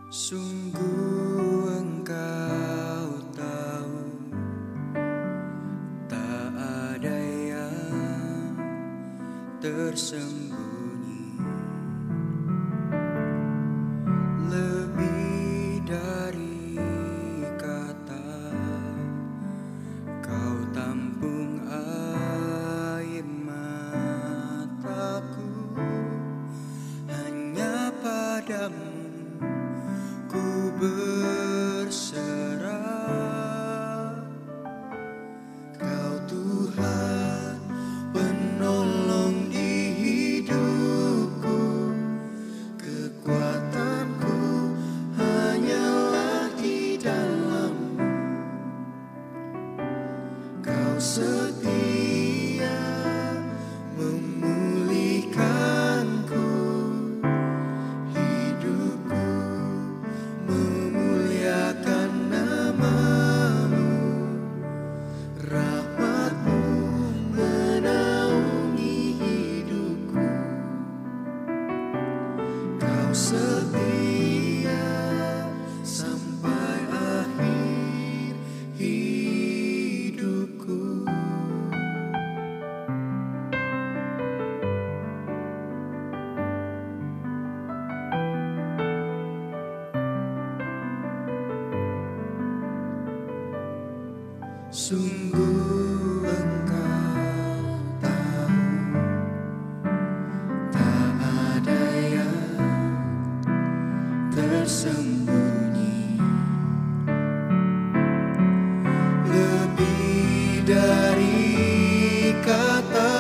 Sungguh engkau tahu, tak ada yang tersembunyi, lebih dari kata kau tampung air mataku. Hanya padamu ku berserah. Kau Tuhan penolong di hidupku, kekuatanku hanyalah di dalam-Mu. Kau setia memulihkanku, hidupku memuliakan nama-Mu. Rahmat-Mu menaungi hidupku. Kau setia sampai akhir hidupku. Sungguh engkau tahu, tak ada yang tersembunyi, lebih dari kata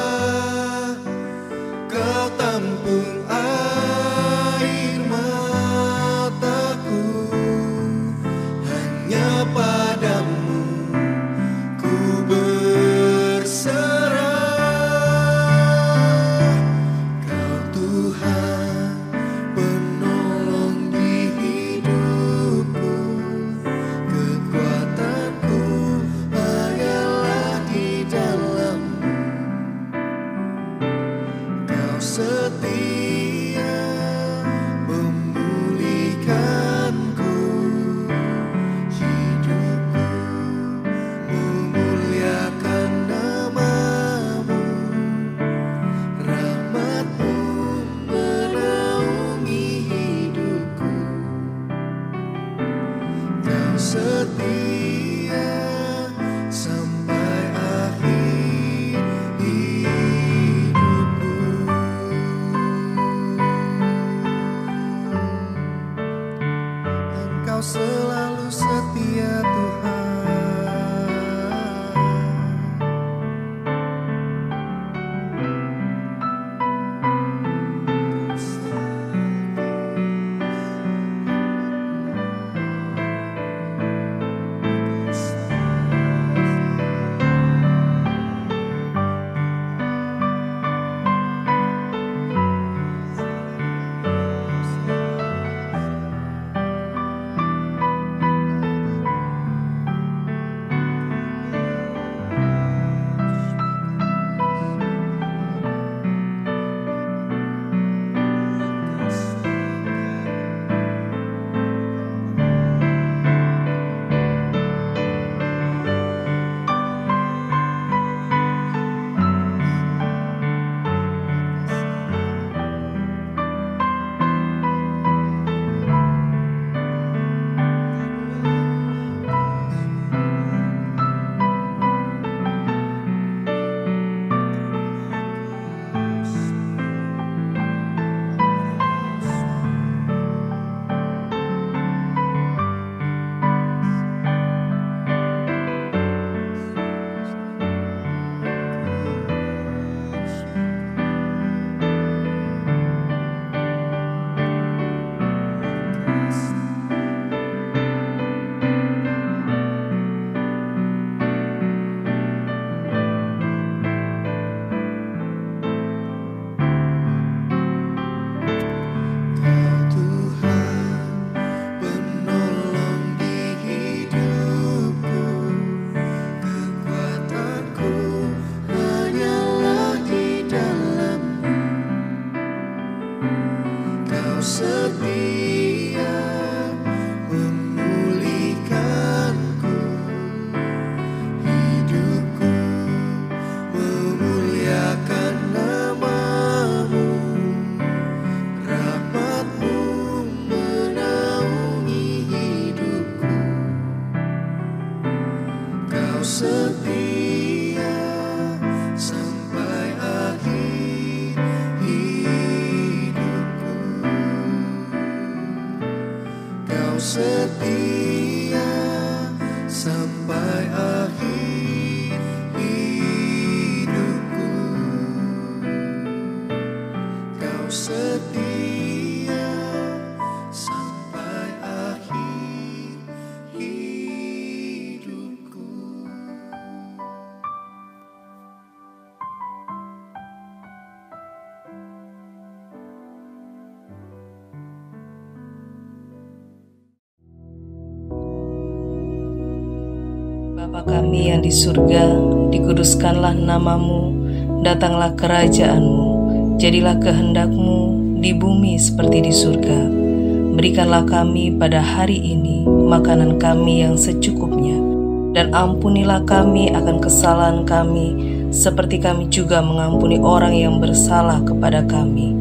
kau tampung air mataku. Hanya padamu berserah. Kau Tuhan penolong di hidupku, kekuatanku hanyalah di dalam-Mu. Kau setia memulihkanku, hidupku memuliakan nama-Mu. Rahmat-Mu menaungi hidupku. Kau setia sampai akhir hidupku. Engkau selalu setia, Tuhan. setia Kau setia sampai akhir hidupku. Kau setia sampai akhir hidupku. Bapa kami yang di surga, dikuduskanlah namamu, datanglah kerajaan-Mu, jadilah kehendak-Mu di bumi seperti di surga. Berikanlah kami pada hari ini makanan kami yang secukupnya, dan ampunilah kami akan kesalahan kami, seperti kami juga mengampuni orang yang bersalah kepada kami.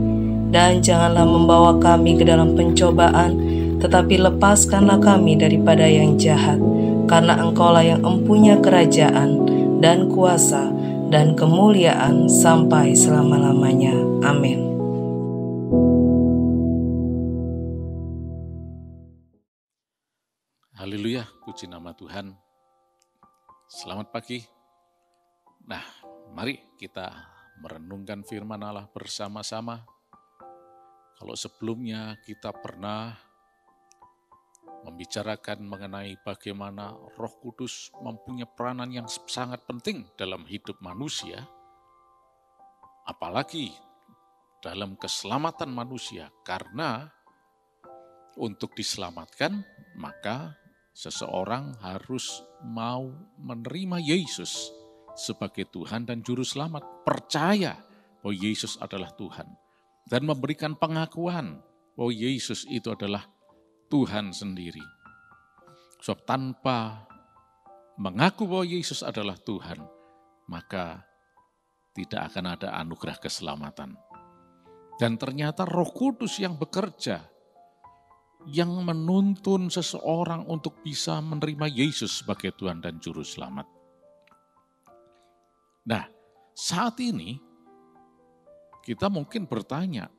Dan janganlah membawa kami ke dalam pencobaan, tetapi lepaskanlah kami daripada yang jahat. Karena Engkaulah yang empunya kerajaan dan kuasa dan kemuliaan sampai selama-lamanya. Amin. Haleluya, puji nama Tuhan. Selamat pagi. Nah, mari kita merenungkan firman Allah bersama-sama. Kalau sebelumnya kita pernah membicarakan mengenai bagaimana Roh Kudus mempunyai peranan yang sangat penting dalam hidup manusia, apalagi dalam keselamatan manusia, karena untuk diselamatkan maka seseorang harus mau menerima Yesus sebagai Tuhan dan Juru Selamat, percaya bahwa Yesus adalah Tuhan, dan memberikan pengakuan bahwa Yesus itu adalah Tuhan sendiri. Sebab tanpa mengaku bahwa Yesus adalah Tuhan, maka tidak akan ada anugerah keselamatan. Dan ternyata Roh Kudus yang bekerja, yang menuntun seseorang untuk bisa menerima Yesus sebagai Tuhan dan Juru Selamat. Nah, saat ini kita mungkin bertanya,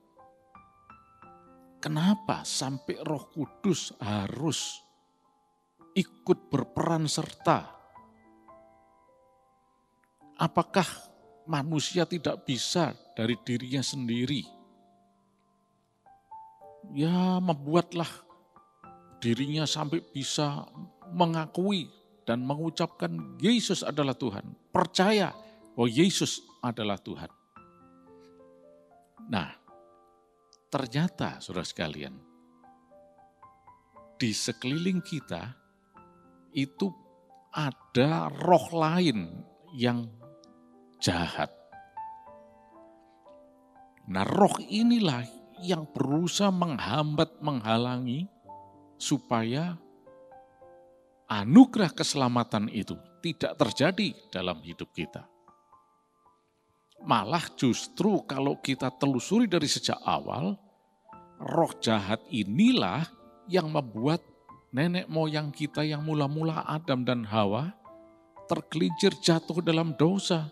kenapa sampai Roh Kudus harus ikut berperan serta? Apakah manusia tidak bisa dari dirinya sendiri? Ya, membuatlah dirinya sampai bisa mengakui dan mengucapkan Yesus adalah Tuhan. Percaya bahwa Yesus adalah Tuhan. Nah, ternyata saudara sekalian, di sekeliling kita itu ada roh lain yang jahat. Nah, roh inilah yang berusaha menghambat, menghalangi supaya anugerah keselamatan itu tidak terjadi dalam hidup kita. Malah justru kalau kita telusuri dari sejak awal, roh jahat inilah yang membuat nenek moyang kita yang mula-mula Adam dan Hawa tergelincir jatuh dalam dosa,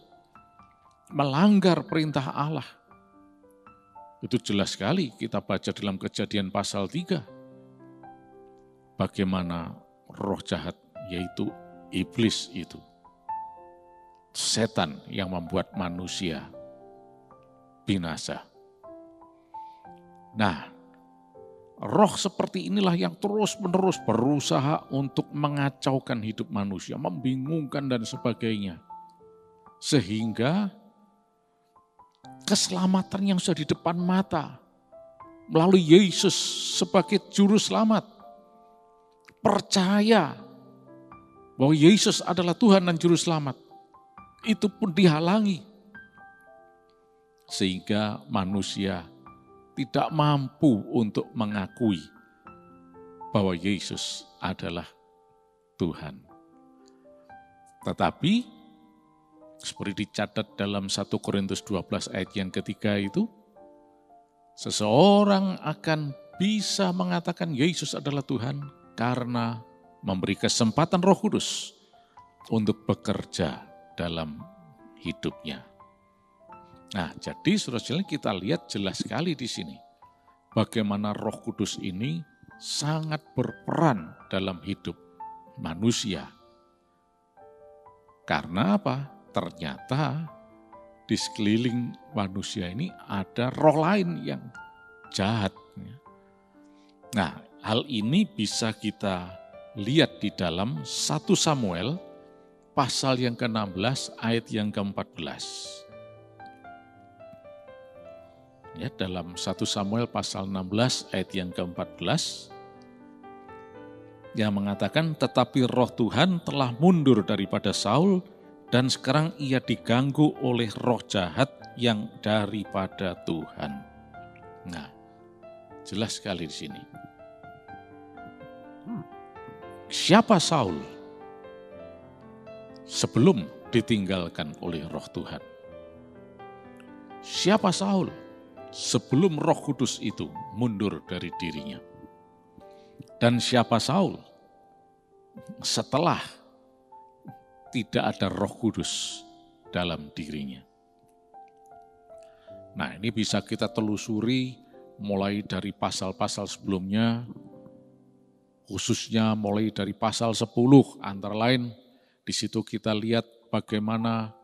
melanggar perintah Allah. Itu jelas sekali kita baca dalam Kejadian pasal 3. Bagaimana roh jahat, yaitu iblis itu, setan yang membuat manusia binasa. Nah, roh seperti inilah yang terus-menerus berusaha untuk mengacaukan hidup manusia, membingungkan dan sebagainya. Sehingga keselamatan yang sudah di depan mata melalui Yesus sebagai Juru Selamat, percaya bahwa Yesus adalah Tuhan dan Juru Selamat, itu pun dihalangi. Sehingga manusia tidak mampu untuk mengakui bahwa Yesus adalah Tuhan. Tetapi seperti dicatat dalam 1 Korintus 12 ayat yang ketiga itu, seseorang akan bisa mengatakan Yesus adalah Tuhan karena memberi kesempatan Roh Kudus untuk bekerja dalam hidupnya. Nah, jadi saudara-saudara kita lihat jelas sekali di sini bagaimana Roh Kudus ini sangat berperan dalam hidup manusia. Karena apa? Ternyata di sekeliling manusia ini ada roh lain yang jahat. Nah, hal ini bisa kita lihat di dalam 1 Samuel pasal yang ke-16 ayat yang ke-14. Ya, dalam 1 Samuel pasal 16 ayat yang ke-14 yang mengatakan, tetapi roh Tuhan telah mundur daripada Saul dan sekarang ia diganggu oleh roh jahat yang daripada Tuhan. Nah, jelas sekali di sini. Siapa Saul sebelum ditinggalkan oleh roh Tuhan? Siapa Saul sebelum Roh Kudus itu mundur dari dirinya? Dan siapa Saul setelah tidak ada Roh Kudus dalam dirinya? Nah, ini bisa kita telusuri mulai dari pasal-pasal sebelumnya, khususnya mulai dari pasal 10, antara lain di situ kita lihat bagaimana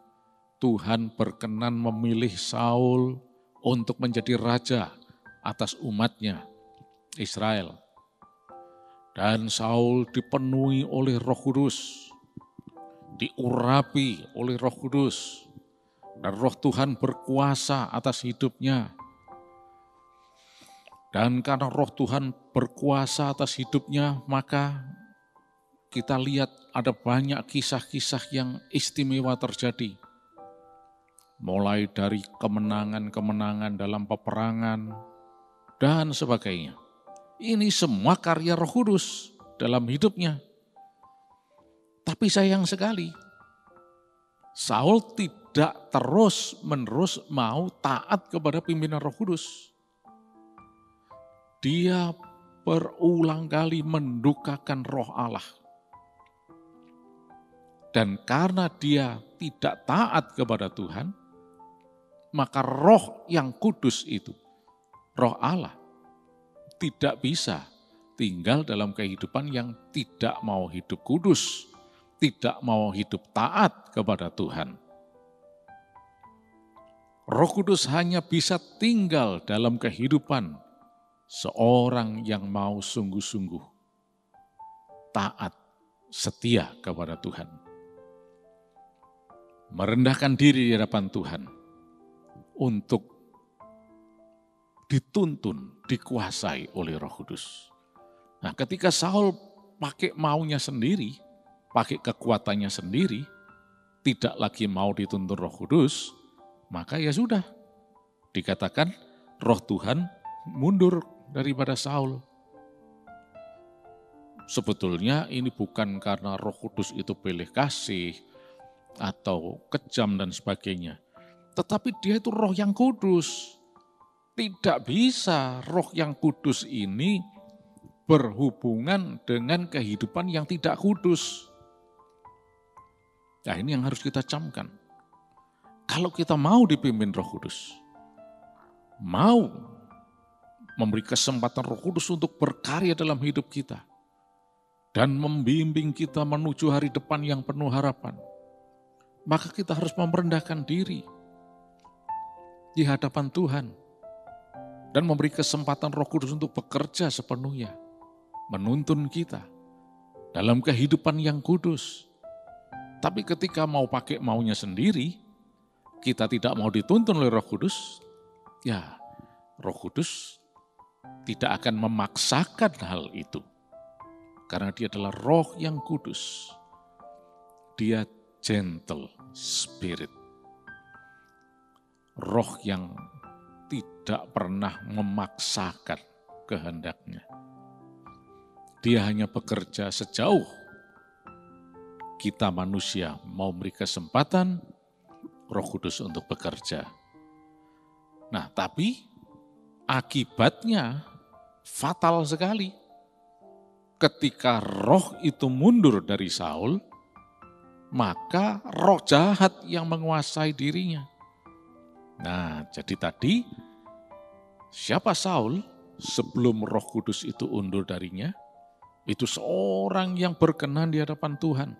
Tuhan berkenan memilih Saul untuk menjadi raja atas umatnya Israel. Dan Saul dipenuhi oleh Roh Kudus, diurapi oleh Roh Kudus, dan Roh Tuhan berkuasa atas hidupnya. Dan karena Roh Tuhan berkuasa atas hidupnya, maka kita lihat ada banyak kisah-kisah yang istimewa terjadi. Mulai dari kemenangan-kemenangan dalam peperangan dan sebagainya. Ini semua karya Roh Kudus dalam hidupnya. Tapi sayang sekali, Saul tidak terus-menerus mau taat kepada pimpinan Roh Kudus. Dia berulang kali mendukakan Roh Allah. Dan karena dia tidak taat kepada Tuhan, maka Roh yang kudus itu, Roh Allah, tidak bisa tinggal dalam kehidupan yang tidak mau hidup kudus, tidak mau hidup taat kepada Tuhan. Roh Kudus hanya bisa tinggal dalam kehidupan seorang yang mau sungguh-sungguh taat, setia kepada Tuhan. Merendahkan diri di hadapan Tuhan untuk dituntun, dikuasai oleh Roh Kudus. Nah, ketika Saul pakai maunya sendiri, pakai kekuatannya sendiri, tidak lagi mau dituntun Roh Kudus, maka ya sudah, dikatakan Roh Tuhan mundur daripada Saul. Sebetulnya ini bukan karena Roh Kudus itu belah kasih atau kejam dan sebagainya, tetapi dia itu Roh yang kudus. Tidak bisa Roh yang kudus ini berhubungan dengan kehidupan yang tidak kudus. Nah, ini yang harus kita camkan. Kalau kita mau dipimpin Roh Kudus, mau memberi kesempatan Roh Kudus untuk berkarya dalam hidup kita dan membimbing kita menuju hari depan yang penuh harapan, maka kita harus merendahkan diri di hadapan Tuhan dan memberi kesempatan Roh Kudus untuk bekerja sepenuhnya, menuntun kita dalam kehidupan yang kudus. Tapi ketika mau pakai maunya sendiri, kita tidak mau dituntun oleh Roh Kudus, ya Roh Kudus tidak akan memaksakan hal itu. Karena dia adalah Roh yang kudus. Dia gentle spirit. Roh yang tidak pernah memaksakan kehendaknya. Dia hanya bekerja sejauh kita manusia mau beri kesempatan Roh Kudus untuk bekerja. Nah, tapi akibatnya fatal sekali. Ketika roh itu mundur dari Saul, maka roh jahat yang menguasai dirinya. Nah, jadi tadi siapa Saul sebelum Roh Kudus itu undur darinya, itu seorang yang berkenan di hadapan Tuhan.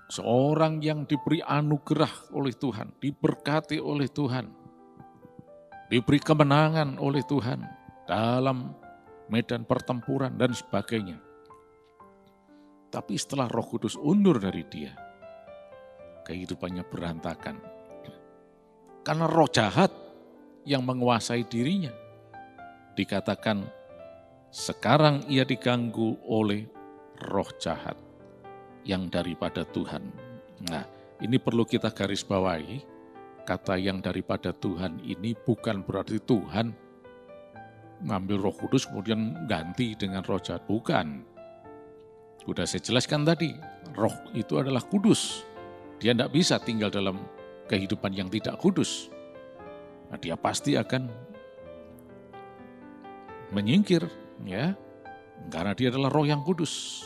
Seorang yang diberi anugerah oleh Tuhan, diberkati oleh Tuhan, diberi kemenangan oleh Tuhan dalam medan pertempuran dan sebagainya. Tapi setelah Roh Kudus undur dari dia, kehidupannya berantakan. Karena roh jahat yang menguasai dirinya. Dikatakan sekarang ia diganggu oleh roh jahat yang daripada Tuhan. Nah, ini perlu kita garis bawahi. Kata yang daripada Tuhan ini bukan berarti Tuhan ngambil Roh Kudus kemudian ganti dengan roh jahat. Bukan. Sudah saya jelaskan tadi, roh itu adalah kudus. Dia tidak bisa tinggal dalam kehidupan yang tidak kudus. Nah, dia pasti akan menyingkir, ya, karena dia adalah roh yang kudus.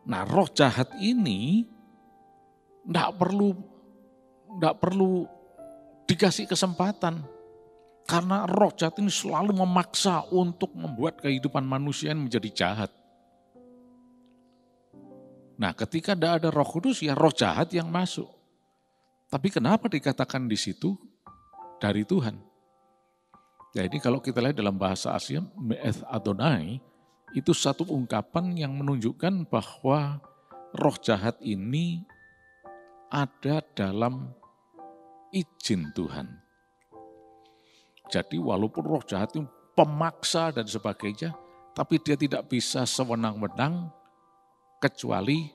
Nah, roh jahat ini tidak perlu dikasih kesempatan, karena roh jahat ini selalu memaksa untuk membuat kehidupan manusia menjadi jahat. Nah, ketika tidak ada Roh Kudus, ya roh jahat yang masuk. Tapi kenapa dikatakan di situ dari Tuhan? Jadi kalau kita lihat dalam bahasa Asia, Me'eth Adonai, itu satu ungkapan yang menunjukkan bahwa roh jahat ini ada dalam izin Tuhan. Jadi walaupun roh jahat itu pemaksa dan sebagainya, tapi dia tidak bisa sewenang-wenang kecuali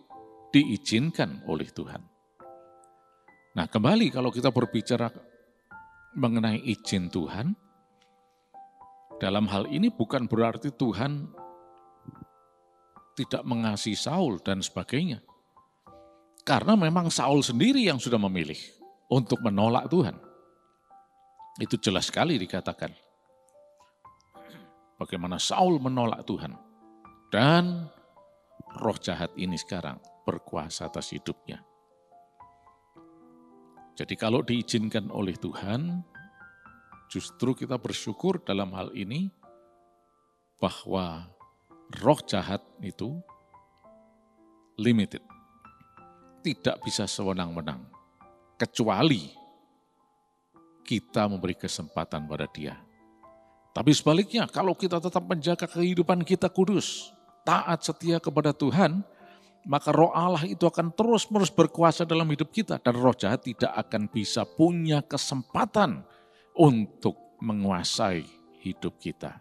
diizinkan oleh Tuhan. Nah, kembali kalau kita berbicara mengenai izin Tuhan, dalam hal ini bukan berarti Tuhan tidak mengasihi Saul dan sebagainya. Karena memang Saul sendiri yang sudah memilih untuk menolak Tuhan. Itu jelas sekali dikatakan. Bagaimana Saul menolak Tuhan. Dan roh jahat ini sekarang berkuasa atas hidupnya. Jadi kalau diizinkan oleh Tuhan, justru kita bersyukur dalam hal ini bahwa roh jahat itu limited. Tidak bisa sewenang-wenang. Kecuali kita memberi kesempatan pada dia. Tapi sebaliknya, kalau kita tetap menjaga kehidupan kita kudus, taat setia kepada Tuhan, maka roh Allah itu akan terus-menerus berkuasa dalam hidup kita. Dan roh jahat tidak akan bisa punya kesempatan untuk menguasai hidup kita.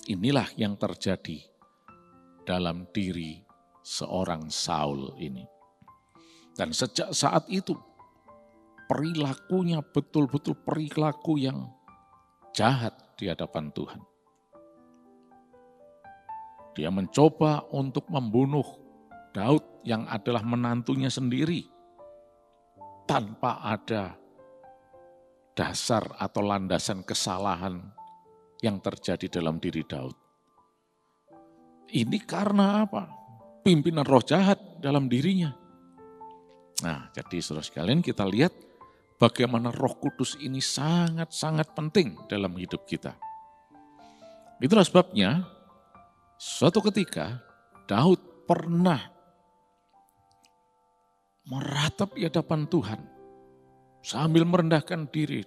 Inilah yang terjadi dalam diri seorang Saul ini. Dan sejak saat itu, perilakunya betul-betul perilaku yang jahat di hadapan Tuhan. Dia mencoba untuk membunuh Daud yang adalah menantunya sendiri tanpa ada dasar atau landasan kesalahan yang terjadi dalam diri Daud. Ini karena apa? Pimpinan roh jahat dalam dirinya. Nah, jadi saudara sekalian kita lihat bagaimana Roh Kudus ini sangat-sangat penting dalam hidup kita. Itulah sebabnya suatu ketika Daud pernah meratap di hadapan Tuhan sambil merendahkan diri.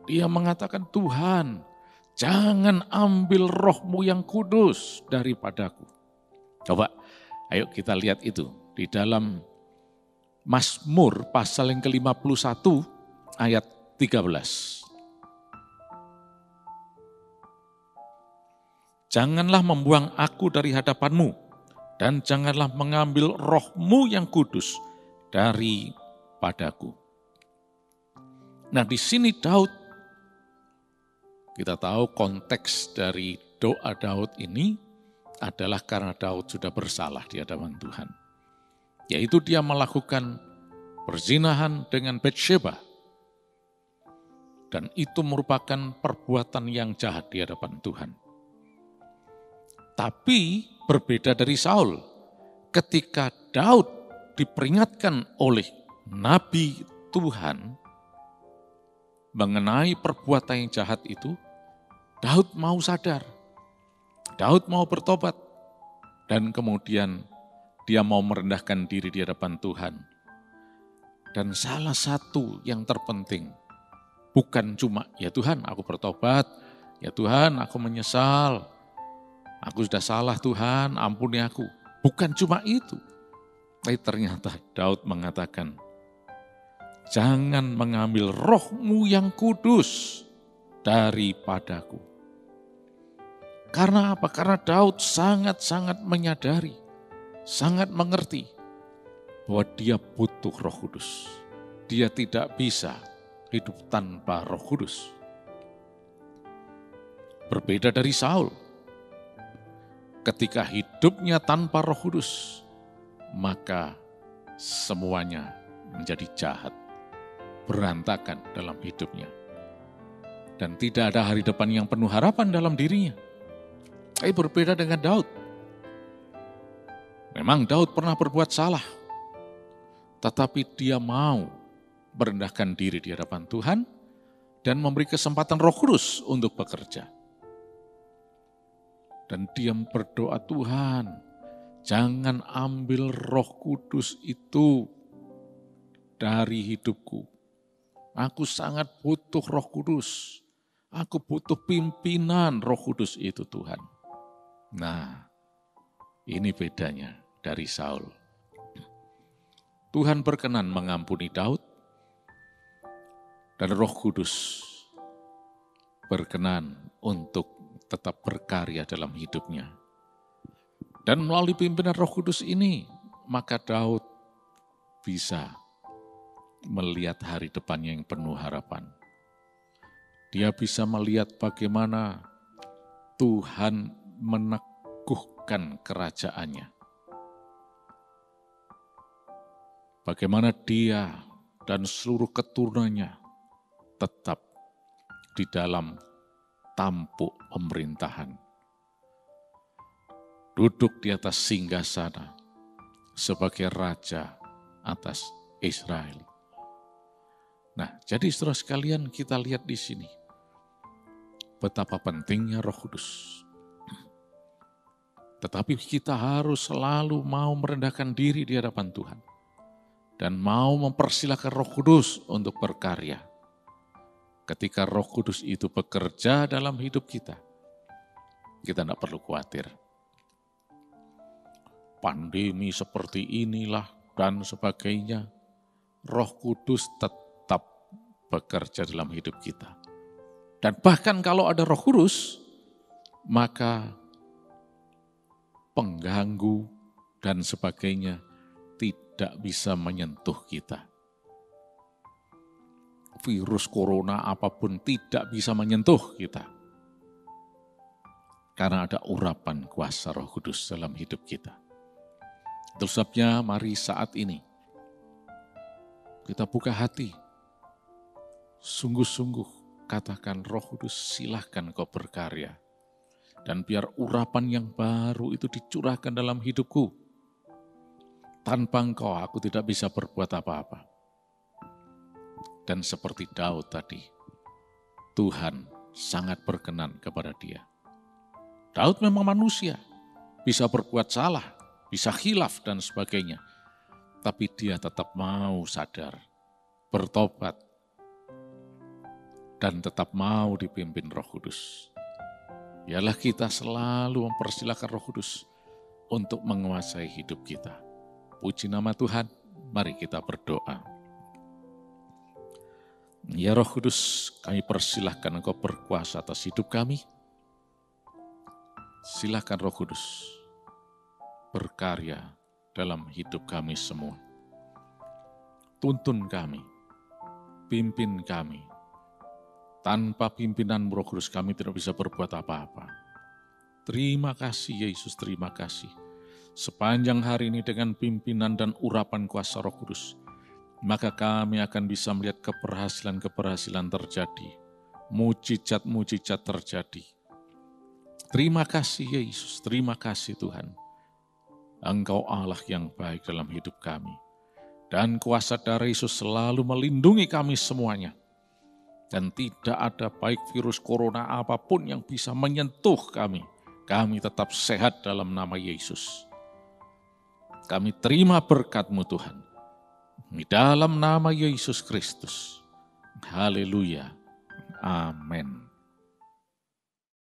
Dia mengatakan, Tuhan, jangan ambil roh-Mu yang kudus daripadaku. Coba, ayo kita lihat itu di dalam Mazmur pasal yang ke-51 ayat 13. Janganlah membuang aku dari hadapan-Mu, dan janganlah mengambil roh-Mu yang kudus daripadaku. Nah, di sini Daud, kita tahu konteks dari doa Daud ini adalah karena Daud sudah bersalah di hadapan Tuhan. Yaitu dia melakukan perzinahan dengan Batsheba. Dan itu merupakan perbuatan yang jahat di hadapan Tuhan. Tapi berbeda dari Saul, ketika Daud diperingatkan oleh Nabi Tuhan mengenai perbuatan yang jahat itu, Daud mau sadar, Daud mau bertobat, dan kemudian dia mau merendahkan diri di hadapan Tuhan. Dan salah satu yang terpenting, bukan cuma, ya Tuhan aku bertobat, ya Tuhan aku menyesal, aku sudah salah Tuhan, ampuni aku. Bukan cuma itu. Tapi ternyata Daud mengatakan, jangan mengambil roh-Mu yang kudus daripadaku. Karena apa? Karena Daud sangat-sangat menyadari, sangat mengerti bahwa dia butuh Roh Kudus. Dia tidak bisa hidup tanpa Roh Kudus. Berbeda dari Saul. Ketika hidupnya tanpa Roh Kudus, maka semuanya menjadi jahat, berantakan dalam hidupnya. Dan tidak ada hari depan yang penuh harapan dalam dirinya. Tapi berbeda dengan Daud. Memang Daud pernah berbuat salah, tetapi dia mau merendahkan diri di hadapan Tuhan dan memberi kesempatan Roh Kudus untuk bekerja. Dan dia berdoa, Tuhan, jangan ambil Roh Kudus itu dari hidupku. Aku sangat butuh Roh Kudus. Aku butuh pimpinan Roh Kudus itu, Tuhan. Nah, ini bedanya dari Saul. Tuhan berkenan mengampuni Daud, dan Roh Kudus berkenan untuk tetap berkarya dalam hidupnya. Dan melalui pimpinan Roh Kudus ini, maka Daud bisa melihat hari depannya yang penuh harapan. Dia bisa melihat bagaimana Tuhan meneguhkan kerajaannya. Bagaimana dia dan seluruh keturunannya tetap di dalam tampuk pemerintahan. Duduk di atas singgasana sebagai raja atas Israel. Nah, jadi saudara sekalian, kita lihat di sini betapa pentingnya Roh Kudus. Tetapi kita harus selalu mau merendahkan diri di hadapan Tuhan dan mau mempersilahkan Roh Kudus untuk berkarya. Ketika Roh Kudus itu bekerja dalam hidup kita tidak perlu khawatir. Pandemi seperti inilah dan sebagainya, Roh Kudus tetap bekerja dalam hidup kita. Dan bahkan kalau ada Roh Kudus, maka pengganggu dan sebagainya tidak bisa menyentuh kita. Virus corona apapun tidak bisa menyentuh kita. Karena ada urapan kuasa Roh Kudus dalam hidup kita. Itu sebabnya mari saat ini kita buka hati. Sungguh-sungguh katakan, Roh Kudus silahkan kau berkarya. Dan biar urapan yang baru itu dicurahkan dalam hidupku. Tanpa engkau aku tidak bisa berbuat apa-apa. Dan seperti Daud tadi, Tuhan sangat berkenan kepada dia. Daud memang manusia, bisa berbuat salah, bisa khilaf dan sebagainya. Tapi dia tetap mau sadar, bertobat, dan tetap mau dipimpin Roh Kudus. Biarlah kita selalu mempersilahkan Roh Kudus untuk menguasai hidup kita. Puji nama Tuhan, mari kita berdoa. Ya Roh Kudus, kami persilahkan Engkau berkuasa atas hidup kami. Silahkan Roh Kudus berkarya dalam hidup kami semua. Tuntun kami, pimpin kami. Tanpa pimpinan Roh Kudus kami tidak bisa berbuat apa-apa. Terima kasih Yesus, terima kasih. Sepanjang hari ini dengan pimpinan dan urapan kuasa Roh Kudus, maka kami akan bisa melihat keberhasilan-keberhasilan terjadi. Mujizat-mujizat terjadi. Terima kasih Yesus, terima kasih Tuhan. Engkau Allah yang baik dalam hidup kami. Dan kuasa darah Yesus selalu melindungi kami semuanya. Dan tidak ada baik virus corona apapun yang bisa menyentuh kami. Kami tetap sehat dalam nama Yesus. Kami terima berkat-Mu Tuhan. Di dalam nama Yesus Kristus. Haleluya. Amin.